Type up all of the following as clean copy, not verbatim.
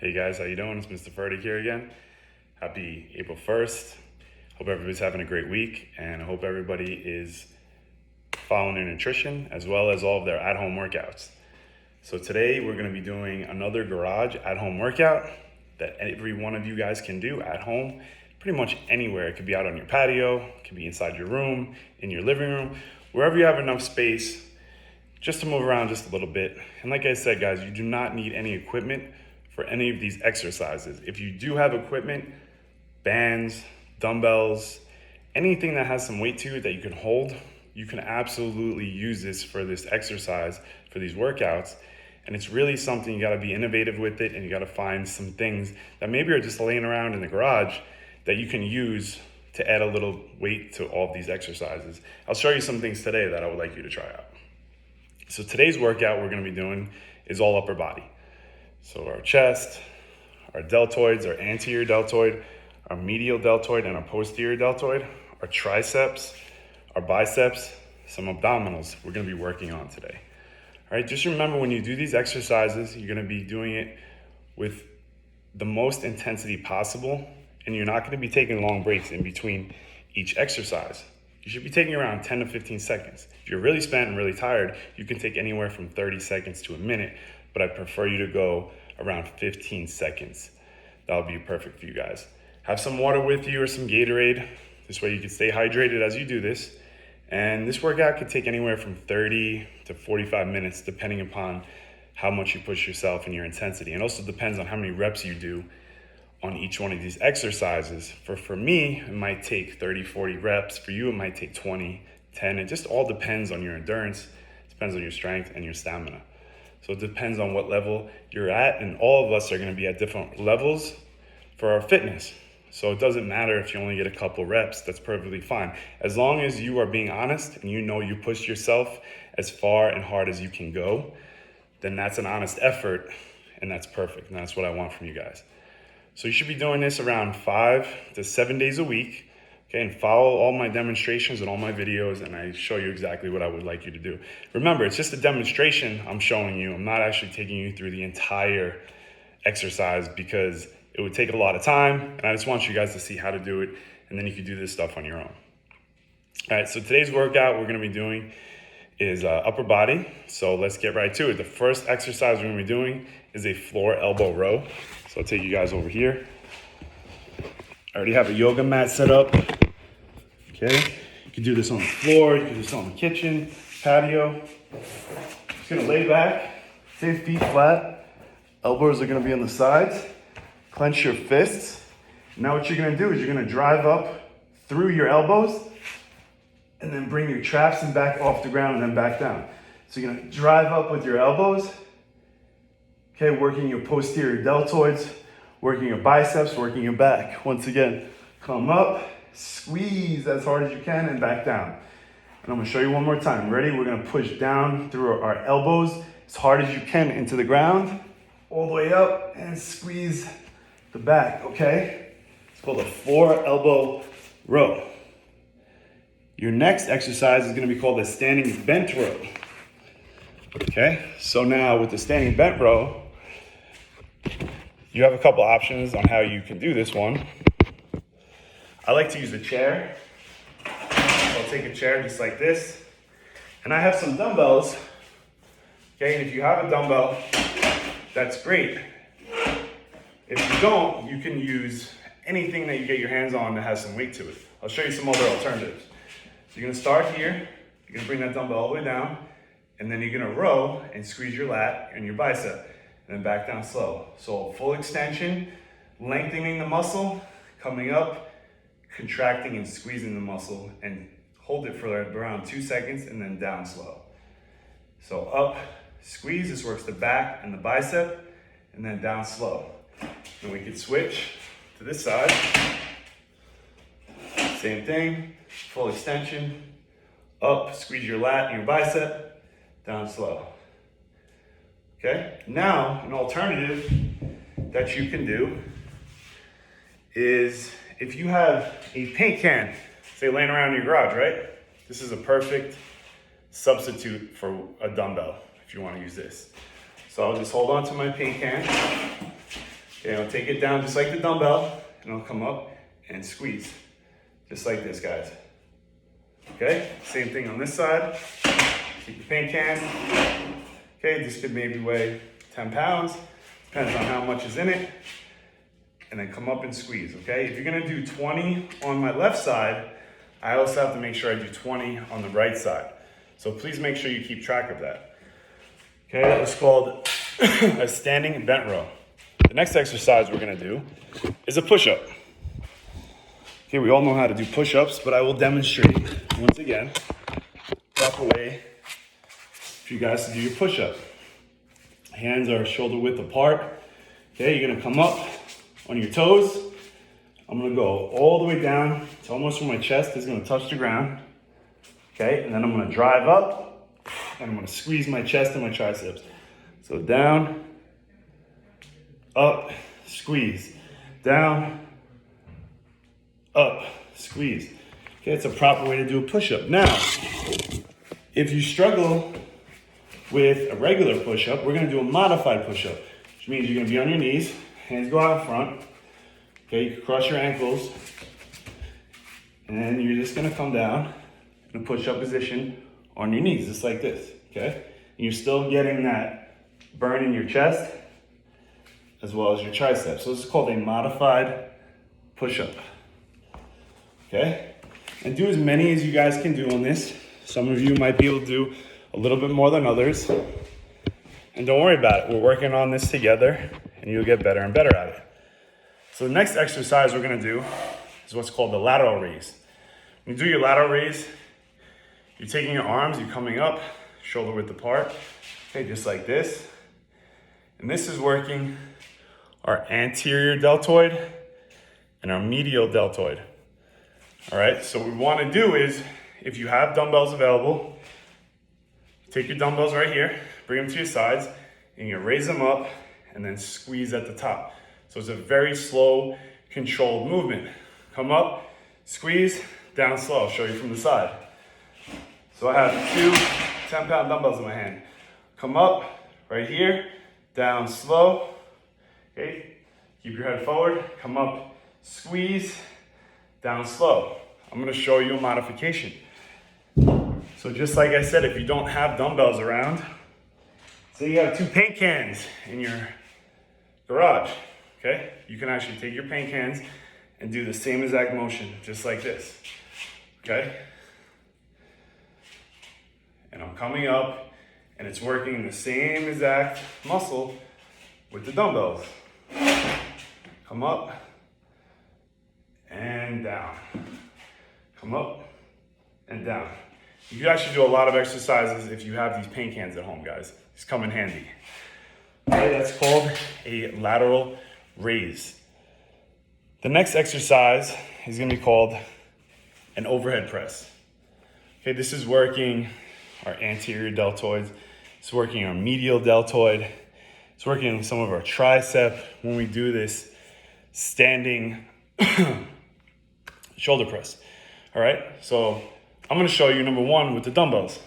Hey guys, how you doing? It's Mr. Furtick here again. Happy April 1st. Hope everybody's having a great week, and I hope everybody is following their nutrition as well as all of their at-home workouts. So today we're going to be doing another garage at-home workout that every one of you guys can do at home, pretty much anywhere. It could be out on your patio, it could be inside your room, in your living room, wherever you have enough space just to move around just a little bit. And like I said, guys, you do not need any equipment for any of these exercises. If you do have equipment, bands, dumbbells, anything that has some weight to it that you can hold, you can absolutely use this for this exercise, for these workouts. And it's really something, you gotta be innovative with it, and you gotta find some things that maybe are just laying around in the garage that you can use to add a little weight to all of these exercises. I'll show you some things today that I would like you to try out. So today's workout we're gonna be doing is all upper body. So our chest, our deltoids, our anterior deltoid, our medial deltoid, and our posterior deltoid, our triceps, our biceps, some abdominals we're gonna be working on today. All right, just remember when you do these exercises, you're gonna be doing it with the most intensity possible, and you're not gonna be taking long breaks in between each exercise. You should be taking around 10 to 15 seconds. If you're really spent and really tired, you can take anywhere from 30 seconds to a minute, but I prefer you to go around 15 seconds. That'll be perfect for you guys. Have some water with you or some Gatorade. This way you can stay hydrated as you do this. And this workout could take anywhere from 30 to 45 minutes, depending upon how much you push yourself and your intensity. And also depends on how many reps you do on each one of these exercises. For me, it might take 30, 40 reps. For you, it might take 20, 10. It just all depends on your endurance, depends on your strength and your stamina. So it depends on what level you're at, and all of us are gonna be at different levels for our fitness. So it doesn't matter if you only get a couple reps, that's perfectly fine. As long as you are being honest and you know you pushed yourself as far and hard as you can go, then that's an honest effort, and that's perfect, and that's what I want from you guys. So you should be doing this around 5 to 7 days a week. Okay, and follow all my demonstrations and all my videos, and I show you exactly what I would like you to do. Remember, it's just a demonstration I'm showing you. I'm not actually taking you through the entire exercise because it would take a lot of time, and I just want you guys to see how to do it, and then you can do this stuff on your own. All right, so today's workout we're gonna be doing is upper body. So let's get right to it. The first exercise we're gonna be doing is a floor elbow row. So I'll take you guys over here. I already have a yoga mat set up. Okay, you can do this on the floor, you can do this on the kitchen, patio. Just gonna lay back, stay feet flat. Elbows are gonna be on the sides. Clench your fists. Now what you're gonna do is you're gonna drive up through your elbows and then bring your traps and back off the ground and then back down. So you're gonna drive up with your elbows. Okay, working your posterior deltoids, working your biceps, working your back. Once again, come up, squeeze as hard as you can and back down. And I'm gonna show you one more time. Ready? We're gonna push down through our elbows as hard as you can into the ground, all the way up and squeeze the back, okay? It's called a floor elbow row. Your next exercise is gonna be called a standing bent row. Okay, so now with the standing bent row, you have a couple options on how you can do this one. I like to use a chair. I'll take a chair just like this. And I have some dumbbells. Okay, and if you have a dumbbell, that's great. If you don't, you can use anything that you get your hands on that has some weight to it. I'll show you some other alternatives. So you're gonna start here, you're gonna bring that dumbbell all the way down, and then you're gonna row and squeeze your lat and your bicep, and then back down slow. So full extension, lengthening the muscle, coming up, contracting and squeezing the muscle, and hold it for around 2 seconds and then down slow. So up, squeeze, this works the back and the bicep, and then down slow. And we could switch to this side. Same thing, full extension, up, squeeze your lat and your bicep, down slow. Okay, now an alternative that you can do is if you have a paint can, say laying around in your garage, right? This is a perfect substitute for a dumbbell if you want to use this. So I'll just hold on to my paint can, Okay, I'll take it down just like the dumbbell, and I'll come up and squeeze. Just like this, guys. Okay, same thing on this side. Keep your paint can. Okay, this could maybe weigh 10 pounds. Depends on how much is in it. And then come up and squeeze, okay? If you're gonna do 20 on my left side, I also have to make sure I do 20 on the right side. So please make sure you keep track of that. Okay, that was called a standing bent row. The next exercise we're gonna do is a push-up. Okay, we all know how to do push-ups, but I will demonstrate once again proper way for you guys to do your push-up. Hands are shoulder width apart. Okay, you're gonna come up on your toes. I'm gonna go all the way down to almost where my chest is gonna touch the ground. Okay, and then I'm gonna drive up and I'm gonna squeeze my chest and my triceps. So down, up, squeeze, down, up, squeeze. Okay, it's a proper way to do a push-up. Now, if you struggle with a regular push-up, we're gonna do a modified push-up, which means you're gonna be on your knees, hands go out in front. Okay, you can cross your ankles, and you're just gonna come down in a push-up position on your knees, just like this, okay? And you're still getting that burn in your chest, as well as your triceps. So this is called a modified push-up, okay? And do as many as you guys can do on this. Some of you might be able to do a little bit more than others. And don't worry about it. We're working on this together and you'll get better and better at it. So the next exercise we're gonna do is what's called the lateral raise. When you do your lateral raise, you're taking your arms, you're coming up, shoulder width apart, okay, just like this. And this is working our anterior deltoid and our medial deltoid. All right, so what we wanna do is, if you have dumbbells available, take your dumbbells right here, bring them to your sides, and you raise them up and then squeeze at the top. So it's a very slow, controlled movement. Come up, squeeze, down slow. I'll show you from the side. So I have two 10-pound dumbbells in my hand. Come up, right here, down slow. Okay, keep your head forward, come up, squeeze, down slow. I'm gonna show you a modification. So just like I said, if you don't have dumbbells around, say you have 2 paint cans in your garage, okay? You can actually take your paint cans and do the same exact motion, just like this, okay? And I'm coming up, and it's working the same exact muscle with the dumbbells. Come up, and down. Come up, and down. You can actually do a lot of exercises if you have these paint cans at home, guys. These come in handy. Okay, that's called a lateral raise. The next exercise is gonna be called an overhead press. Okay, this is working our anterior deltoids. It's working our medial deltoid. It's working on some of our tricep when we do this standing shoulder press. All right, so I'm gonna show you number 1 with the dumbbells.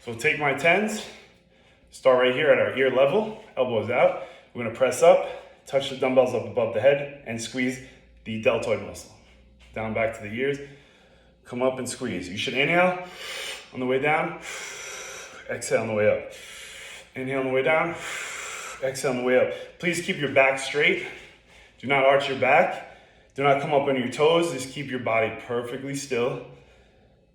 So take my 10s, start right here at our ear level, elbows out. We're gonna press up, touch the dumbbells up above the head, and squeeze the deltoid muscle. Down back to the ears, come up and squeeze. You should inhale on the way down, exhale on the way up. Inhale on the way down, exhale on the way up. Please keep your back straight. Do not arch your back. Do not come up on your toes. Just keep your body perfectly still.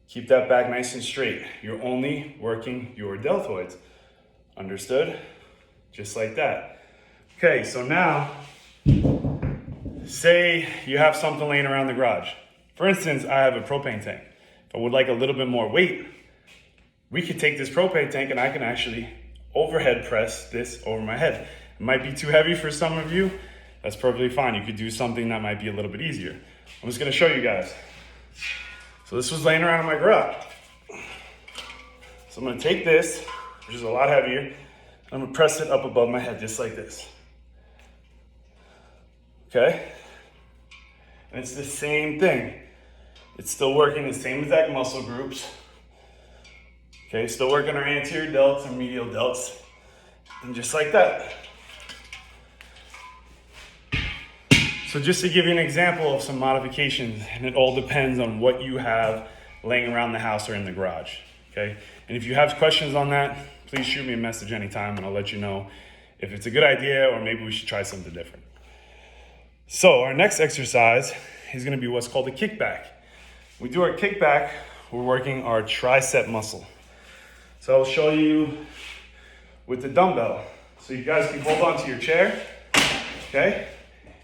Keep that back nice and straight. You're only working your deltoids. Understood? Just like that. Okay, so now, say you have something laying around the garage. For instance, I have a propane tank. If I would like a little bit more weight, we could take this propane tank and I can actually overhead press this over my head. It might be too heavy for some of you. That's perfectly fine. You could do something that might be a little bit easier. I'm just gonna show you guys. So this was laying around in my garage. So I'm gonna take this, which is a lot heavier, and I'm gonna press it up above my head, just like this. Okay? And it's the same thing. It's still working the same exact muscle groups. Okay, still working our anterior delts and medial delts. And just like that. So just to give you an example of some modifications, and it all depends on what you have laying around the house or in the garage, okay? And if you have questions on that, please shoot me a message anytime and I'll let you know if it's a good idea or maybe we should try something different. So our next exercise is gonna be what's called a kickback. We do our kickback, we're working our tricep muscle. So I'll show you with the dumbbell. So you guys can hold on to your chair, okay?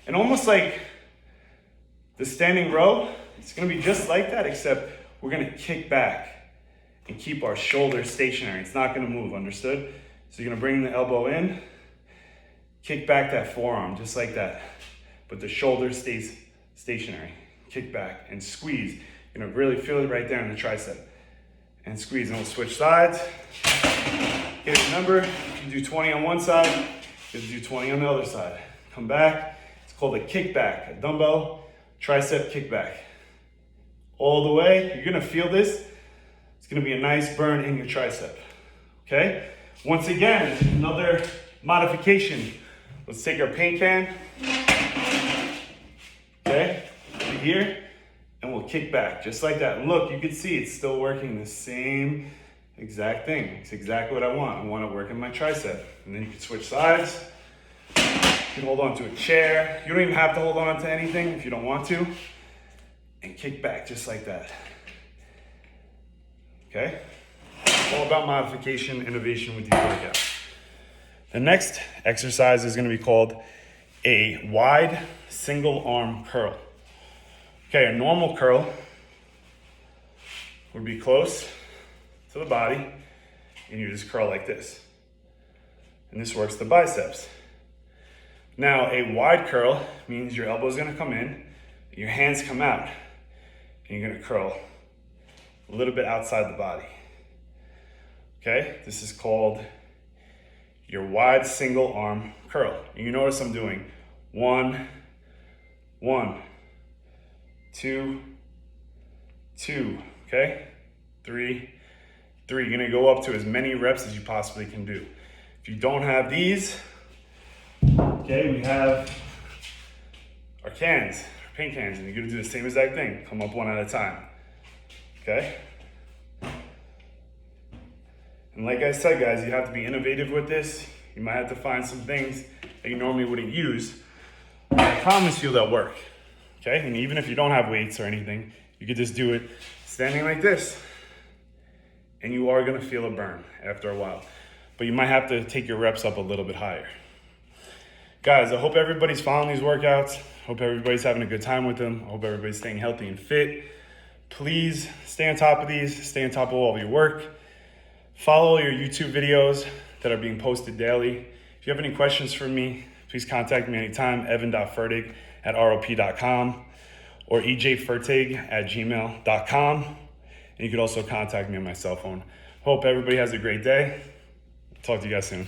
And almost like the standing row, it's gonna be just like that, except we're gonna kick back and keep our shoulders stationary. It's not gonna move, understood? So you're gonna bring the elbow in, kick back that forearm, just like that. But the shoulder stays stationary. Kick back and squeeze. You're gonna really feel it right there in the tricep. And squeeze, and we'll switch sides. Okay, remember, you can do 20 on one side, you can do 20 on the other side. Come back. It's called a kickback, a dumbbell tricep kickback. All the way, you're gonna feel this. It's gonna be a nice burn in your tricep, okay? Once again, another modification. Let's take our paint can, okay, over here, and we'll kick back, just like that. And look, you can see it's still working the same exact thing. It's exactly what I want. I want to work in my tricep. And then you can switch sides. You can hold on to a chair. You don't even have to hold on to anything if you don't want to. And kick back just like that. Okay? All about modification, innovation with these workouts. The next exercise is going to be called a wide single arm curl. Okay, a normal curl would be close to the body, and you just curl like this. And this works the biceps. Now, a wide curl means your elbow's gonna come in, your hands come out, and you're gonna curl a little bit outside the body. Okay, this is called your wide single arm curl. And you notice I'm doing 1, 1, 2, 2, okay? 3, 3. You're gonna go up to as many reps as you possibly can do. If you don't have these, okay, we have our cans, our paint cans, and you're gonna do the same exact thing. Come up one at a time, okay? And like I said, guys, you have to be innovative with this. You might have to find some things that you normally wouldn't use. But I promise you they'll work, okay? And even if you don't have weights or anything, you could just do it standing like this. And you are gonna feel a burn after a while. But you might have to take your reps up a little bit higher. Guys, I hope everybody's following these workouts. I hope everybody's having a good time with them. I hope everybody's staying healthy and fit. Please stay on top of these, stay on top of all of your work. Follow your YouTube videos that are being posted daily. If you have any questions for me, please contact me anytime, evan.fertig@rop.com or ejfertig@gmail.com. And you can also contact me on my cell phone. Hope everybody has a great day. Talk to you guys soon.